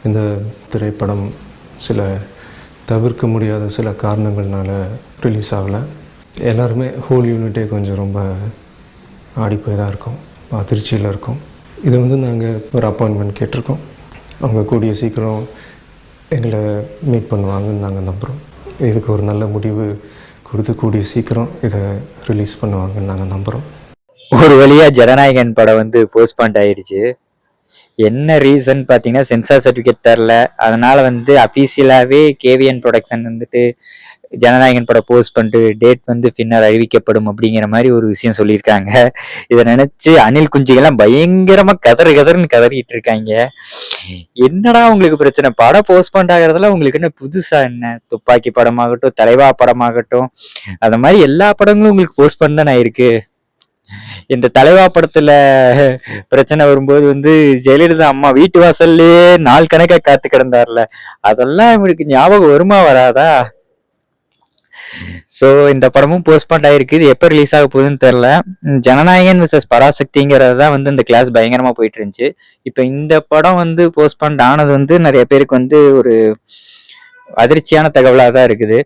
இந்த திரைப்படம் சில தவிர்க்க முடியாத சில காரணங்கள்னால ரிலீஸ் ஆகலை. எல்லாருமே ஹோல் யூனிட்டே கொஞ்சம் ரொம்ப ஆடிப்போய் தான் இருக்கோம், அதிர்ச்சியில் இருக்கோம். இது வந்து நாங்கள் ஒரு அப்பாயின்மெண்ட் கேட்டிருக்கோம். அவங்க கூடிய சீக்கிரம் எங்களை மீட் பண்ணுவாங்கன்னு நாங்கள் நம்புகிறோம். இதுக்கு ஒரு நல்ல முடிவு கொடுத்து கூடிய சீக்கிரம் இதை ரிலீஸ் பண்ணுவாங்கன்னு நாங்கள் நம்புகிறோம். ஒரு வழியாக ஜனநாயகன் படம் வந்து போஸ்ட்பாண்ட் ஆயிடுச்சு. என்ன ரீசன் பார்த்தீங்கன்னா சென்சார் சர்டிஃபிகேட் தரல. அதனால வந்து அஃபீஷியலாகவே கேவிஎன் ப்ரொடக்ஷன் வந்துட்டு ஜனநாயகன் படம் போஸ்ட் பண்ணிட்டு டேட் வந்து பின்னர் அறிவிக்கப்படும் அப்படிங்கிற மாதிரி ஒரு விஷயம் சொல்லியிருக்காங்க. இதை நினைச்சு அணில் குஞ்சுகள்லாம் பயங்கரமா கதறுன்னு கதறிட்டு இருக்காங்க. என்னடா உங்களுக்கு பிரச்சனை? படம் போஸ்ட்பாண்ட் ஆகிறதுல உங்களுக்கு என்ன புதுசா? என்ன துப்பாக்கி படமாகட்டும், தலைவா படமாகட்டும், அந்த மாதிரி எல்லா படங்களும் உங்களுக்கு போஸ்ட்பாண்ட் தானே ஆயிருக்கு. இந்த தலைவா படத்துல பிரச்சனை வரும்போது வந்து ஜெயலலிதா அம்மா வீட்டு வாசல்லையே நாள் கணக்கா காத்து கிடந்தார்ல, அதெல்லாம் இவங்களுக்கு ஞாபகம் வருமா வராதா? ஸோ இந்த படமும் போஸ்ட்பாண்ட் ஆயிருக்கு. இது எப்போ ரிலீஸ் ஆக போகுதுன்னு தெரில. ஜனநாயகன் விசஸ் பராசக்திங்கிறது தான் வந்து இந்த கிளாஸ் பயங்கரமாக போயிட்டு இருந்துச்சு. இப்போ இந்த படம் வந்து போஸ்ட்பாண்ட் ஆனது வந்து நிறைய பேருக்கு வந்து ஒரு அதிர்ச்சியான தகவலாக தான் இருக்குது.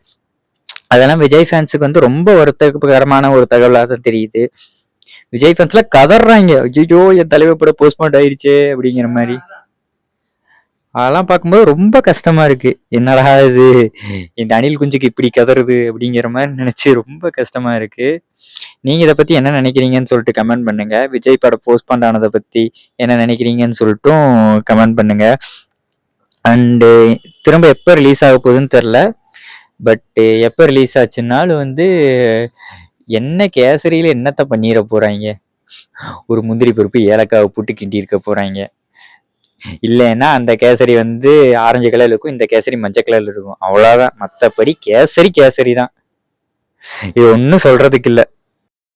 அதெல்லாம் விஜய் ஃபேன்ஸுக்கு வந்து ரொம்ப வருத்தகரமான ஒரு தகவலாக தான் தெரியுது. விஜய் ஃபேன்ஸ்ல கதறாங்க, ஐயோ என் தலைவர் படம் போஸ்ட்பாண்ட் ஆயிடுச்சு அப்படிங்கிற மாதிரி. அதெல்லாம் பார்க்கும்போது ரொம்ப கஷ்டமா இருக்கு. என்னடா இது, இந்த அணில் குஞ்சுக்கு இப்படி கதறுது அப்படிங்கிற மாதிரி நினைச்சு ரொம்ப கஷ்டமா இருக்கு. நீங்க இதை பத்தி என்ன நினைக்கிறீங்கன்னு சொல்லிட்டு கமெண்ட் பண்ணுங்க. விஜய் படம் போஸ்ட்பாண்ட் ஆனதை பத்தி என்ன நினைக்கிறீங்கன்னு சொல்லிட்டும் கமெண்ட் பண்ணுங்க. அண்டு திரும்ப எப்போ ரிலீஸ் ஆக போகுதுன்னு தெரில. பட் எப்போ ரிலீஸ் ஆச்சுன்னாலும் வந்து என்ன கேசரியில என்னத்தை பண்ணிட போறாங்க? ஒரு முந்திரி பருப்பு ஏலக்காவை போட்டு கிண்டி இருக்க போறாங்க. இல்லைன்னா அந்த கேசரி வந்து ஆரஞ்சு கலர்ல இருக்கும், இந்த கேசரி மஞ்சள் கலர்ல இருக்கும், அவ்வளவுதான். மற்றபடி கேசரி தான். இது ஒன்றும் சொல்றதுக்கு இல்லை.